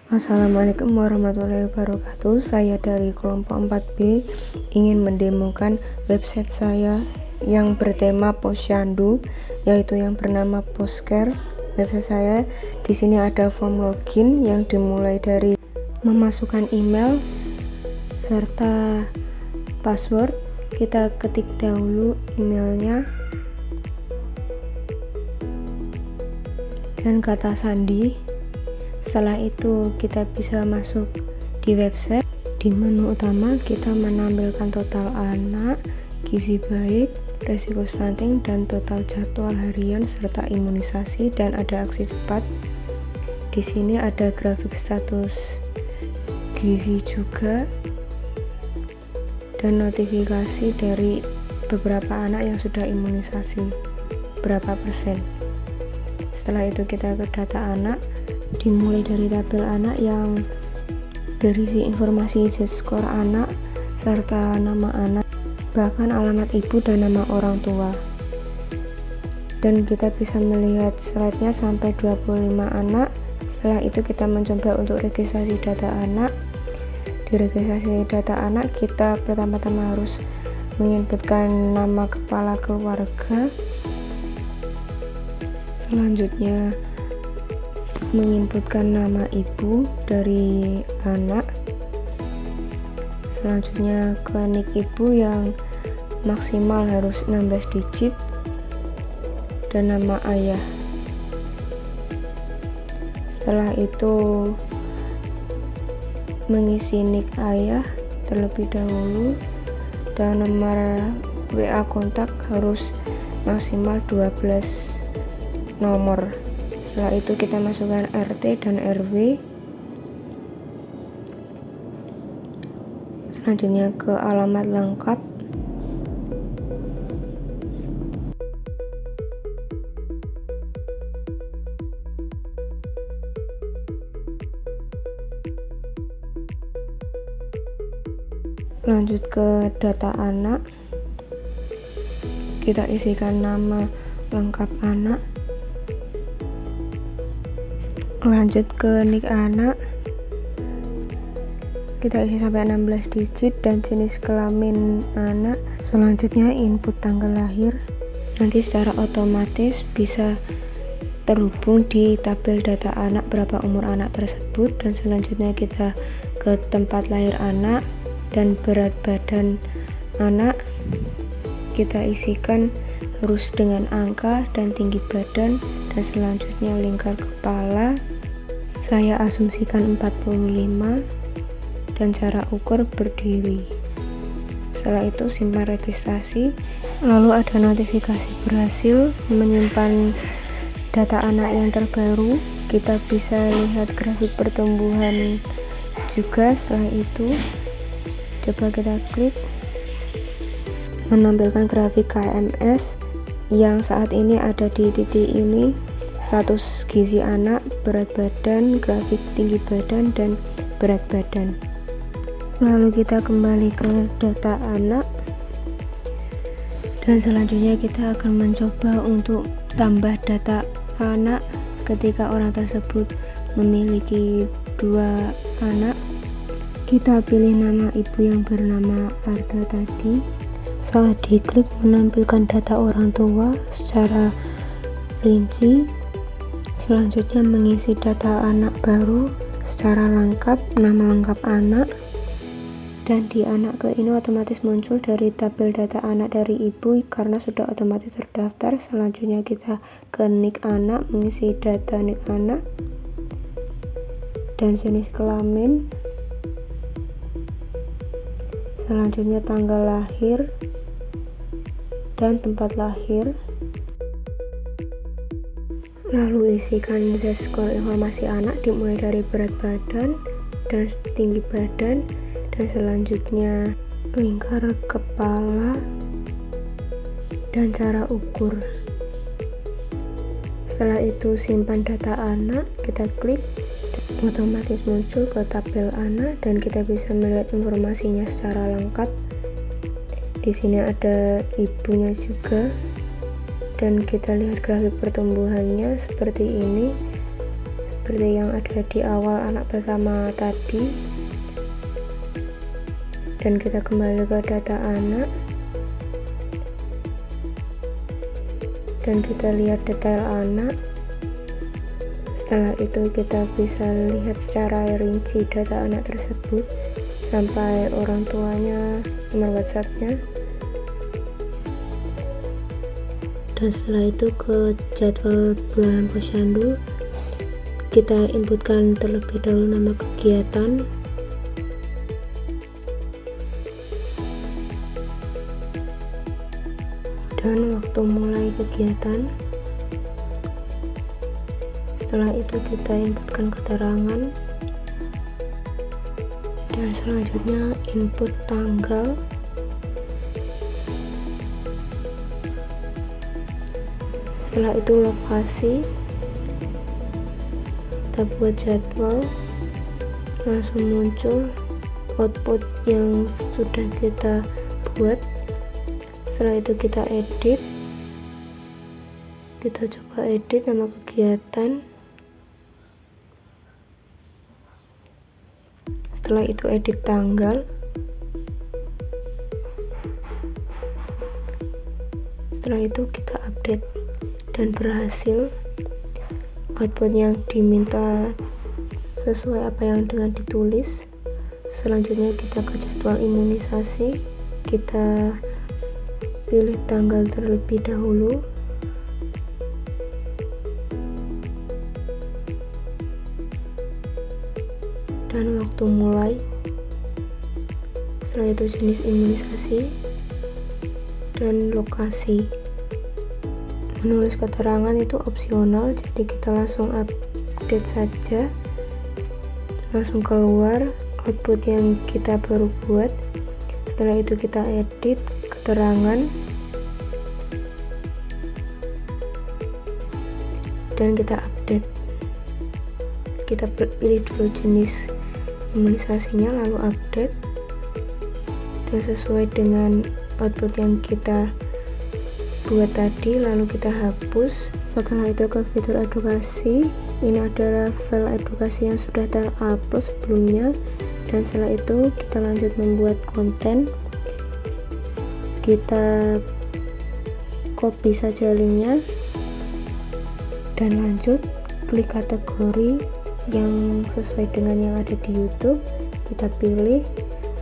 Assalamualaikum warahmatullahi wabarakatuh. Saya dari kelompok 4B ingin mendemokan website saya yang bertema Posyandu, yaitu yang bernama Poscare. Website saya di sini ada form login yang dimulai dari memasukkan email serta password. Kita ketik dahulu emailnya dan kata sandi. Setelah itu kita bisa masuk di website. Di menu utama kita menampilkan total anak, gizi baik, resiko stunting, dan total jadwal harian serta imunisasi, dan ada aksi cepat. Di sini ada grafik status gizi juga dan notifikasi dari beberapa anak yang sudah imunisasi, berapa persen. Setelah itu kita ke data anak, dimulai dari tabel anak yang berisi informasi Z-score anak serta nama anak, bahkan alamat ibu dan nama orang tua. Dan kita bisa melihat slide-nya sampai 25 anak. Setelah itu kita mencoba untuk registrasi data anak. Di registrasi data anak kita pertama-tama harus menginputkan nama kepala keluarga. Selanjutnya menginputkan nama ibu dari anak. Selanjutnya ke nik ibu yang maksimal harus 16 digit dan nama ayah. Setelah itu mengisi nik ayah terlebih dahulu dan nomor WA kontak harus maksimal 12 nomor. Setelah itu kita masukkan RT dan RW. Selanjutnya ke alamat lengkap. Lanjut ke data anak. Kita isikan nama lengkap anak. Lanjut ke nik anak, kita isi sampai 16 digit dan jenis kelamin anak. Selanjutnya input tanggal lahir. Nanti secara otomatis bisa terhubung di tabel data anak berapa umur anak tersebut. Dan selanjutnya kita ke tempat lahir anak dan berat badan anak. Kita isikan harus dengan angka dan tinggi badan, dan selanjutnya lingkar kepala. Saya asumsikan 45 dan cara ukur berdiri. Setelah itu simpan registrasi. Lalu ada notifikasi berhasil menyimpan data anak yang terbaru. Kita bisa lihat grafik pertumbuhan juga. Setelah itu coba kita klik, menampilkan grafik KMS yang saat ini ada di titik ini. Status gizi anak, berat badan, grafik tinggi badan, dan berat badan. Lalu kita kembali ke data anak, dan selanjutnya kita akan mencoba untuk tambah data anak ketika orang tersebut memiliki 2 anak. Kita pilih nama ibu yang bernama Arda tadi. Saat diklik menampilkan data orang tua secara rinci. Selanjutnya mengisi data anak baru secara lengkap, nama lengkap anak, dan di anak ke ini otomatis muncul dari tabel data anak dari ibu karena sudah otomatis terdaftar. Selanjutnya kita ke nik anak, mengisi data nik anak dan jenis kelamin. Selanjutnya tanggal lahir dan tempat lahir. Lalu isikan Z-score informasi anak dimulai dari berat badan dan tinggi badan, dan selanjutnya lingkar kepala dan cara ukur. Setelah itu simpan data anak, kita klik, otomatis muncul ke tabel anak dan kita bisa melihat informasinya secara lengkap. Di sini ada ibunya juga. Dan kita lihat grafik pertumbuhannya seperti ini. seperti yang ada di awal anak pertama tadi, dan kita kembali ke data anak dan kita lihat detail anak. Setelah itu kita bisa lihat secara rinci data anak tersebut sampai orang tuanya, nomor WhatsApp-nya. Dan setelah itu ke jadwal bulanan posyandu, kita inputkan terlebih dahulu nama kegiatan, dan waktu mulai kegiatan. Setelah itu kita inputkan keterangan, dan selanjutnya input tanggal. Setelah itu lokasi, kita buat jadwal, langsung muncul output yang sudah kita buat. Setelah itu kita edit, kita coba edit nama kegiatan. Setelah itu edit tanggal. Setelah itu kita update, dan berhasil. Output yang diminta sesuai apa yang dengan ditulis. Selanjutnya kita ke jadwal imunisasi, kita pilih tanggal terlebih dahulu, dan waktu mulai. Setelah itu jenis imunisasi dan lokasi. Menulis keterangan itu opsional, jadi kita langsung update saja, langsung keluar output yang kita baru buat. Setelah itu kita edit keterangan, dan kita update. Kita pilih dulu jenis imunisasinya, lalu update, dan sesuai dengan output yang kita buat tadi, lalu kita hapus. Setelah itu ke fitur edukasi. Ini adalah file edukasi yang sudah terupload sebelumnya, dan setelah itu kita lanjut membuat konten. Kita copy saja linknya, dan lanjut klik kategori yang sesuai dengan yang ada di YouTube, kita pilih,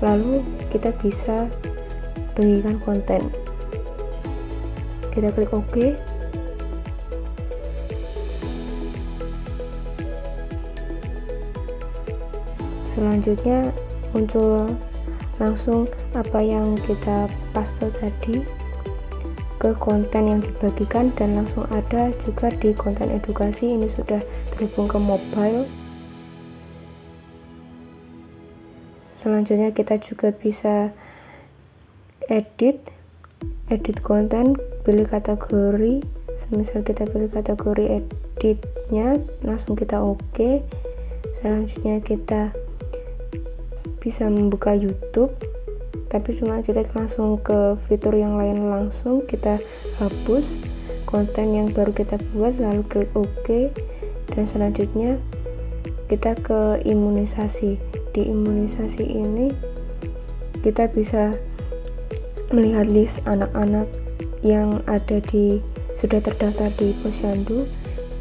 lalu kita bisa bagikan konten. Kita klik OK. Selanjutnya muncul langsung apa yang kita paste tadi ke konten yang dibagikan, dan langsung ada juga di konten edukasi. Ini sudah terhubung ke mobile. Selanjutnya kita juga bisa edit konten, pilih kategori. Semisal kita pilih kategori editnya, langsung kita OK. Selanjutnya kita bisa membuka YouTube, tapi cuma kita langsung ke fitur yang lain, langsung kita hapus konten yang baru kita buat, lalu klik OK. Dan selanjutnya kita ke imunisasi. Di imunisasi ini kita bisa melihat list anak-anak yang ada sudah terdaftar di posyandu.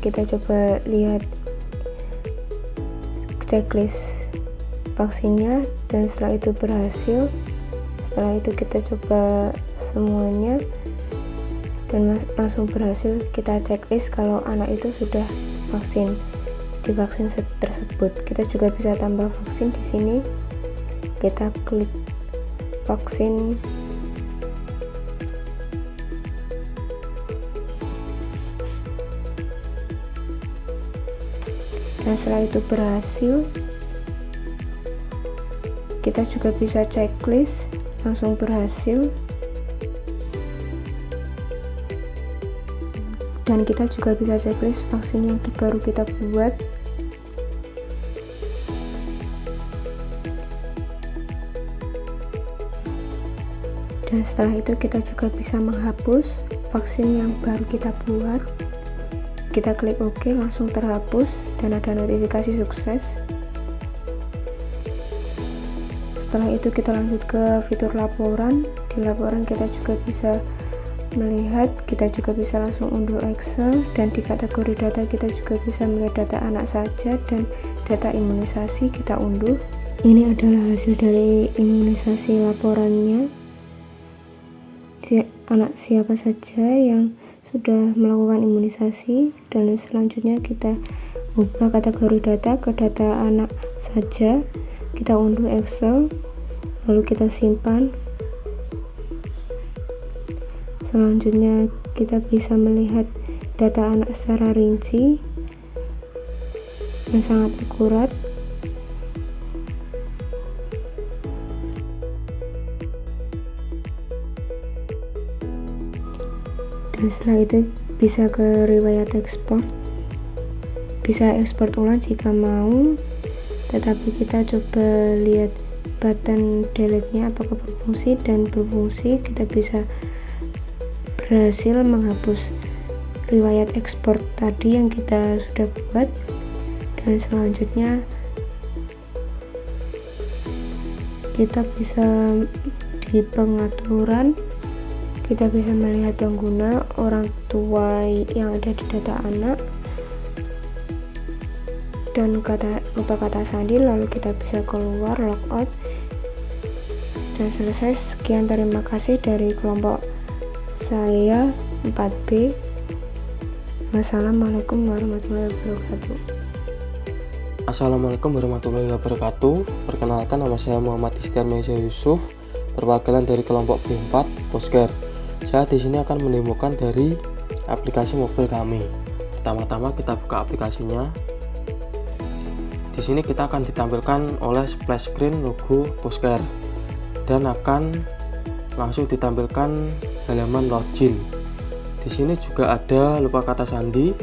Kita coba lihat checklist vaksinnya, dan setelah itu berhasil. Setelah itu kita coba semuanya, dan langsung berhasil. Kita checklist kalau anak itu sudah divaksin tersebut. Kita juga bisa tambah vaksin di sini. Kita klik vaksin. Dan setelah itu berhasil, kita juga bisa checklist, langsung berhasil. Dan kita juga bisa checklist vaksin yang baru kita buat. Dan setelah itu kita juga bisa menghapus vaksin yang baru kita buat. kita klik OK, langsung terhapus dan ada notifikasi sukses. Setelah itu kita lanjut ke fitur laporan. Di laporan kita juga bisa melihat, kita juga bisa langsung unduh Excel, dan di kategori data kita juga bisa melihat data anak saja dan data imunisasi kita unduh. Ini adalah hasil dari imunisasi laporannya, anak siapa saja yang sudah melakukan imunisasi. Dan selanjutnya kita ubah kategori data ke data anak saja, kita unduh Excel, lalu kita simpan. Selanjutnya kita bisa melihat data anak secara rinci yang sangat akurat. Dan setelah itu bisa ke riwayat ekspor, bisa ekspor ulang jika mau, tetapi kita coba lihat button delete-nya apakah berfungsi, dan berfungsi. Kita bisa berhasil menghapus riwayat ekspor tadi yang kita sudah buat. Dan selanjutnya kita bisa di pengaturan, kita bisa melihat pengguna, orang tua yang ada di data anak, dan lupa kata sandi, lalu kita bisa keluar, logout, dan selesai. Sekian, terima kasih dari kelompok saya 4B. Wassalamualaikum warahmatullahi wabarakatuh. Assalamualaikum warahmatullahi wabarakatuh. Perkenalkan, nama saya Muhammad Istiar Meisya Yusuf, perwakilan dari kelompok B4 Postcare. Saya di sini akan mendemokan dari aplikasi mobil kami. Pertama-tama kita buka aplikasinya. Di sini kita akan ditampilkan oleh splash screen logo Postcare dan akan langsung ditampilkan halaman login. Di sini juga ada lupa kata sandi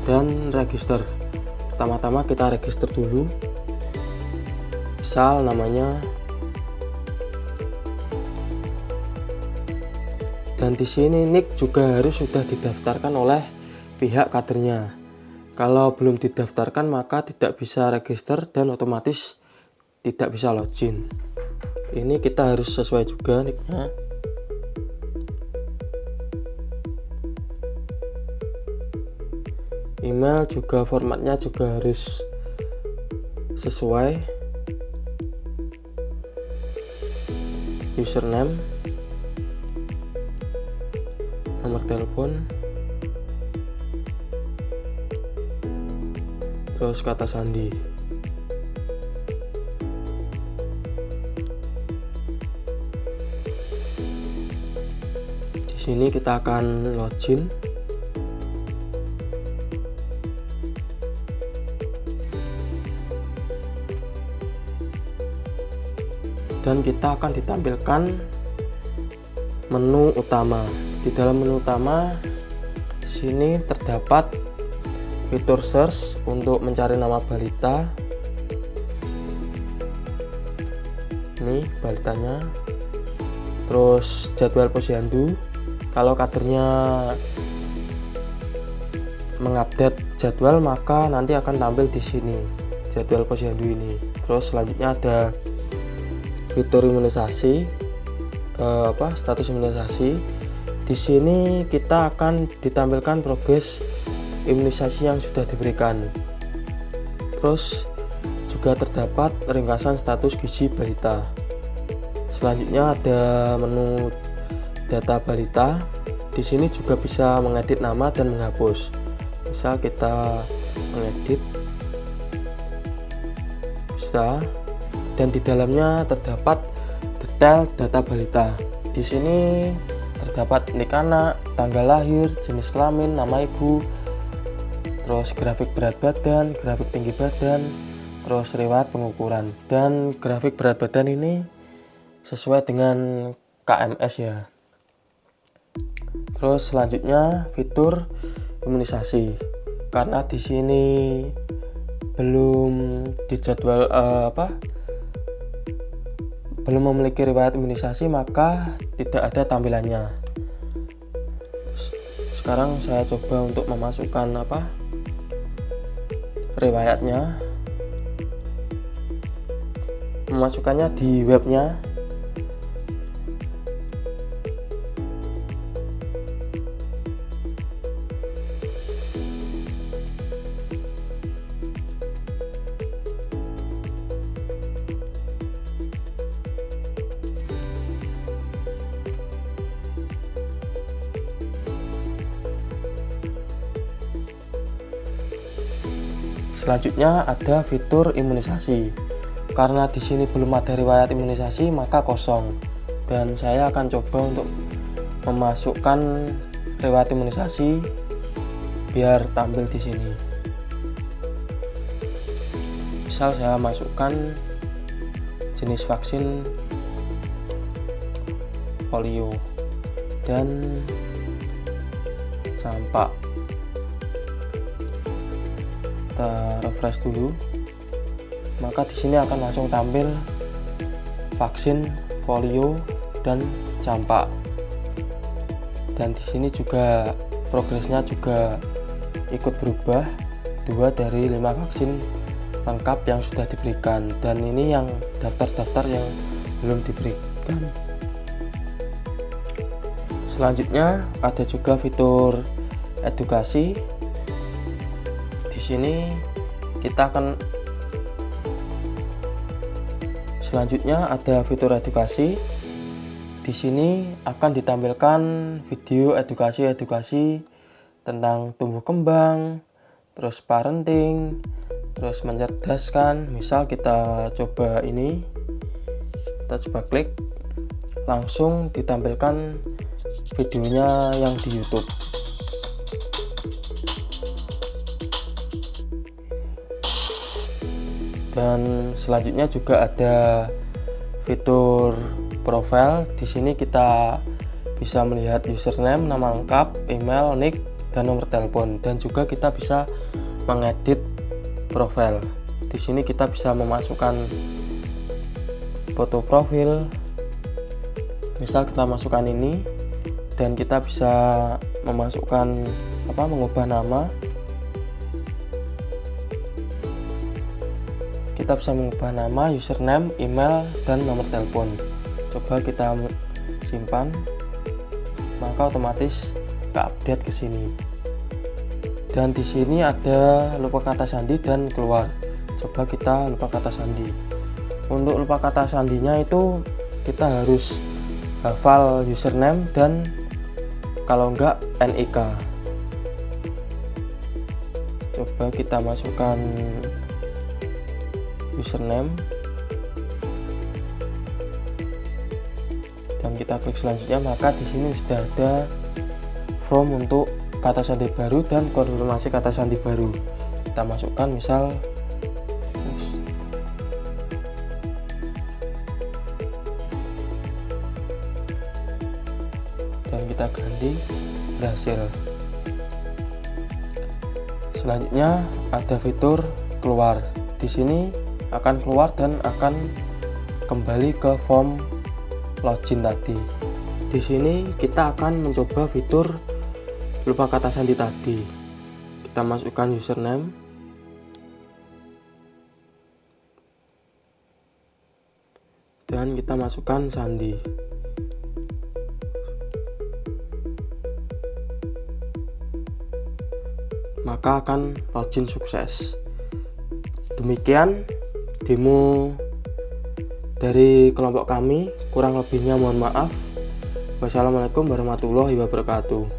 dan register. Pertama-tama kita register dulu. Misal namanya, dan di sini nick juga harus sudah didaftarkan oleh pihak kadernya. Kalau belum didaftarkan maka tidak bisa register dan otomatis tidak bisa login. Ini kita harus sesuai juga nicknya. Email juga formatnya juga harus sesuai. Username, nomor telepon, terus kata sandi. Di sini kita akan login. Dan kita akan ditampilkan menu utama. Di dalam menu utama di sini terdapat fitur search untuk mencari nama balita. Ini balitanya. Terus jadwal posyandu. Kalau kadernya mengupdate jadwal maka nanti akan tampil di sini jadwal posyandu ini. Terus selanjutnya ada fitur imunisasi, status imunisasi. Di sini kita akan ditampilkan progres imunisasi yang sudah diberikan. Terus juga terdapat ringkasan status gizi balita. Selanjutnya ada menu data balita. Di sini juga bisa mengedit nama dan menghapus. Misal kita mengedit, bisa. Dan di dalamnya terdapat detail data balita. Di sini terdapat nik anak, tanggal lahir, jenis kelamin, nama ibu, terus grafik berat badan, grafik tinggi badan, terus riwayat pengukuran. Dan grafik berat badan ini sesuai dengan KMS ya. Terus selanjutnya fitur imunisasi. Karena di sini belum dijadwal belum memiliki riwayat imunisasi maka tidak ada tampilannya. Sekarang saya coba untuk memasukkan riwayatnya, memasukkannya di webnya. Selanjutnya ada fitur imunisasi. Karena di sini belum ada riwayat imunisasi, maka kosong. Dan saya akan coba untuk memasukkan riwayat imunisasi biar tampil di sini. Misal saya masukkan jenis vaksin polio dan campak. Kita refresh dulu, maka di sini akan langsung tampil vaksin polio dan campak. Dan di sini juga progresnya juga ikut berubah, 2 dari 5 vaksin lengkap yang sudah diberikan, dan ini yang daftar-daftar yang belum diberikan. Selanjutnya ada juga fitur edukasi. Di sini kita akan selanjutnya ada fitur edukasi. Di sini akan ditampilkan video edukasi tentang tumbuh kembang, terus parenting, terus mencerdaskan. Misal kita coba ini, kita coba klik, langsung ditampilkan videonya yang di YouTube. Dan selanjutnya juga ada fitur profile. Di sini kita bisa melihat username, nama lengkap, email, nick, dan nomor telepon. Dan juga kita bisa mengedit profile. Di sini kita bisa memasukkan foto profil. Misal kita masukkan ini, dan kita bisa memasukkan mengubah nama. Kita bisa mengubah nama, username, email, dan nomor telepon. Coba kita simpan, maka otomatis ke-update ke sini. Dan di sini ada lupa kata sandi dan keluar. Coba kita lupa kata sandi. Untuk lupa kata sandinya itu kita harus hafal username dan kalau enggak NIK. Coba kita masukkan username dan kita klik selanjutnya, maka di sini sudah ada form untuk kata sandi baru dan konfirmasi kata sandi baru. Kita masukkan misal dan kita ganti berhasil. Selanjutnya ada fitur keluar. Di sini akan keluar dan akan kembali ke form login tadi. Di sini kita akan mencoba fitur lupa kata sandi tadi. Kita masukkan username dan kita masukkan sandi. Maka akan login sukses. Demikian demo dari kelompok kami, kurang lebihnya mohon maaf. Wassalamualaikum warahmatullahi wabarakatuh.